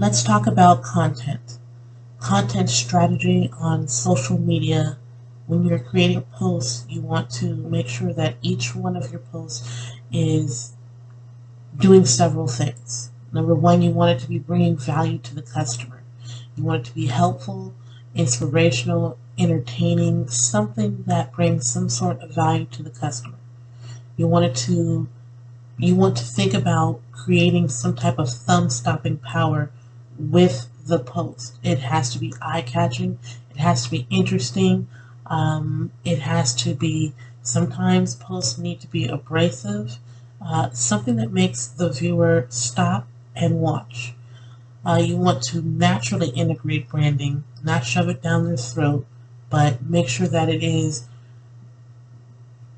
Let's talk about content. Content strategy on social media. When you're creating posts, you want to make sure that each one of your posts is doing several things. Number one, you want it to be bringing value to the customer. You want it to be helpful, inspirational, entertaining, something that brings some sort of value to the customer. You want it to you want to think about creating some type of thumb stopping power with the post. It has to be eye catching, it has to be interesting, it has to be, sometimes posts need to be abrasive, something that makes the viewer stop and watch. You want to naturally integrate branding, not shove it down their throat, but make sure that it is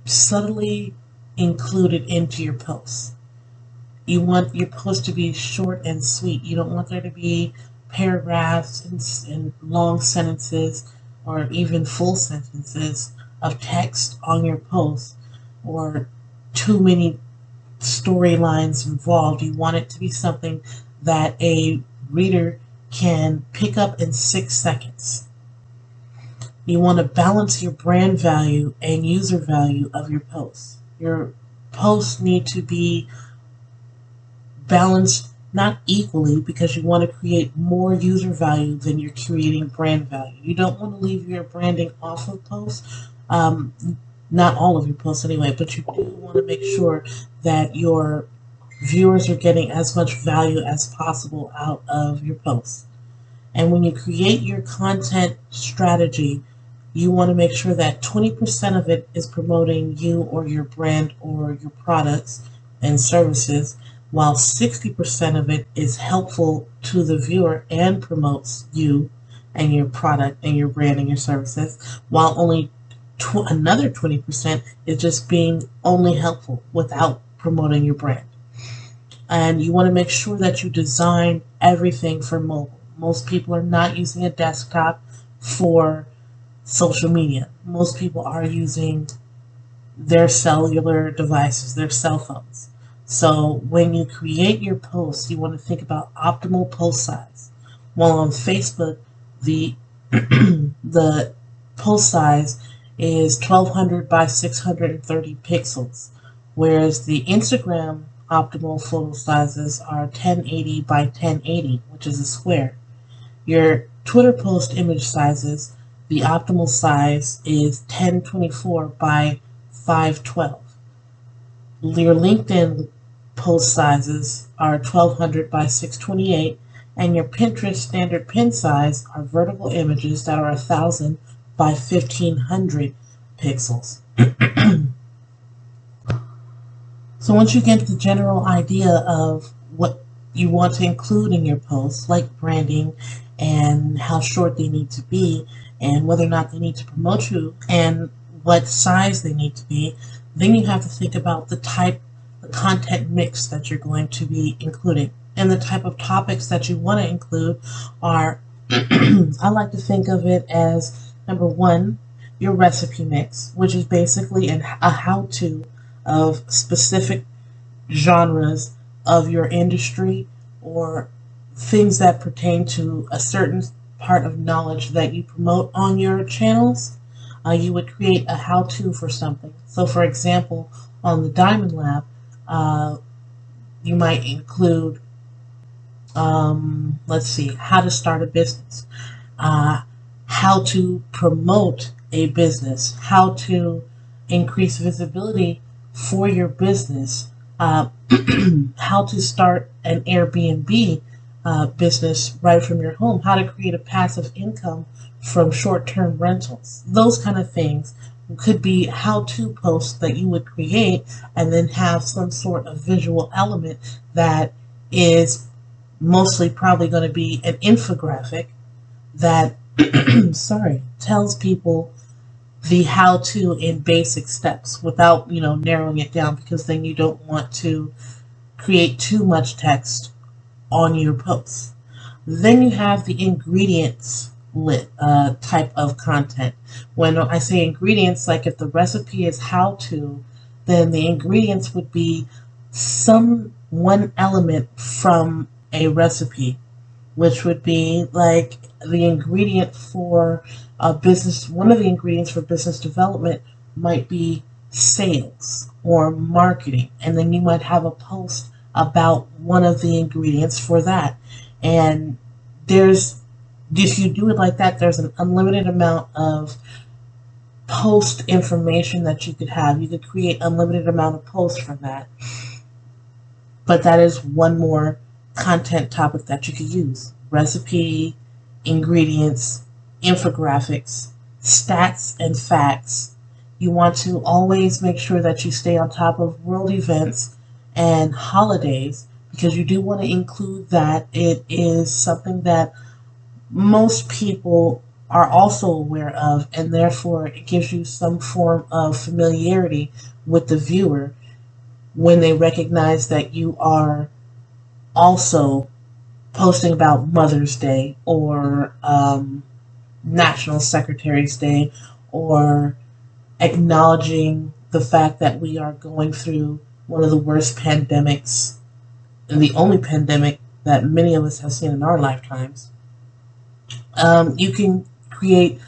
subtly included into your posts. You want your post to be short and sweet. You don't want there to be paragraphs and long sentences or even full sentences of text on your post or too many storylines involved. You want it to be something that a reader can pick up in 6 seconds. You want to balance your brand value and user value of your posts. Your posts need to be balanced, not equally, because you want to create more user value than you're creating brand value. You don't want to leave your branding off of posts, not all of your posts anyway, but you do want to make sure that your viewers are getting as much value as possible out of your posts. And when you create your content strategy, you want to make sure that 20% of it is promoting you or your brand or your products and services, while 60% of it is helpful to the viewer and promotes you and your product and your brand and your services, while only another 20% is just being only helpful without promoting your brand. And you want to make sure that you design everything for mobile. Most people are not using a desktop for social media. Most people are using their cellular devices, their cell phones. So when you create your posts, you want to think about optimal post size. While on Facebook, the the post size is 1200 by 630 pixels, whereas the Instagram optimal photo sizes are 1080 by 1080, which is a square. Your Twitter post image sizes, the optimal size is 1024 by 512. Your LinkedIn post sizes are 1200 by 628, and your Pinterest standard pin size are vertical images that are 1000 by 1500 pixels. So once you get the general idea of what you want to include in your posts, like branding and how short they need to be, and whether or not they need to promote you, and what size they need to be, then you have to think about the content mix that you're going to be including. And the type of topics that you want to include are, I like to think of it as, number one, your recipe mix, which is basically a how-to of specific genres of your industry or things that pertain to a certain part of knowledge that you promote on your channels. You would create a how-to for something. So for example, on the Diamond Lab, you might include, let's see, how to start a business, how to promote a business, how to increase visibility for your business, how to start an Airbnb business right from your home, how to create a passive income from short-term rentals. Those kind of things could be how-to posts that you would create and then have some sort of visual element that is mostly probably going to be an infographic that tells people the how-to in basic steps without, narrowing it down, because then you don't want to create too much text on your posts. Then you have the ingredients type of content. When I say ingredients, like if the recipe is how-to, then the ingredients would be one element from a recipe. which would be like the ingredient for a business. One of the ingredients for business development might be sales or marketing, and then you might have a post about one of the ingredients for that. And there's, if you do it like that, there's an unlimited amount of post information that you could have. You could create unlimited amount of posts from that. But that is one more content topic that you could use. Recipe, ingredients, infographics, stats, and facts. You want to always make sure that you stay on top of world events and holidays, because you do want to include that. It is something that most people are also aware of, and therefore it gives you some form of familiarity with the viewer when they recognize that you are also posting about Mother's Day or National Secretary's Day, or acknowledging the fact that we are going through one of the worst pandemics, and the only pandemic that many of us have seen in our lifetimes. You can create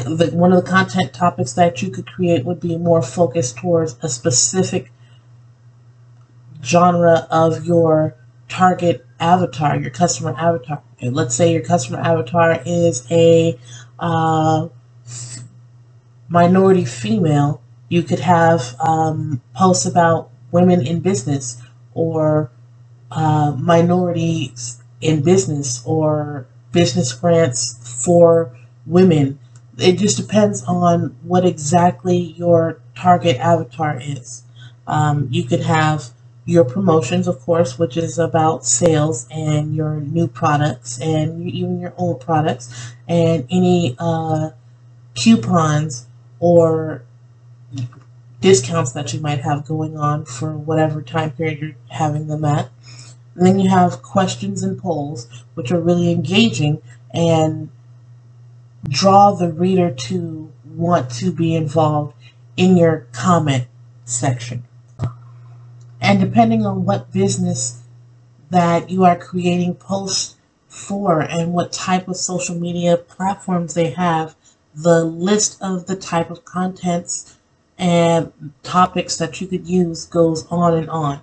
one of the content topics that you could create would be more focused towards a specific genre of your target avatar, your customer avatar. Okay, let's say your customer avatar is a minority female. You could have posts about women in business, or minorities in business, or business grants for women. It just depends on what exactly your target avatar is. You could have your promotions, of course, which is about sales and your new products and even your old products, and any coupons or discounts that you might have going on for whatever time period you're having them at. And then you have questions and polls, which are really engaging and draw the reader to want to be involved in your comment section. And depending on what business that you are creating posts for and what type of social media platforms they have, the list of the type of contents and topics that you could use goes on and on.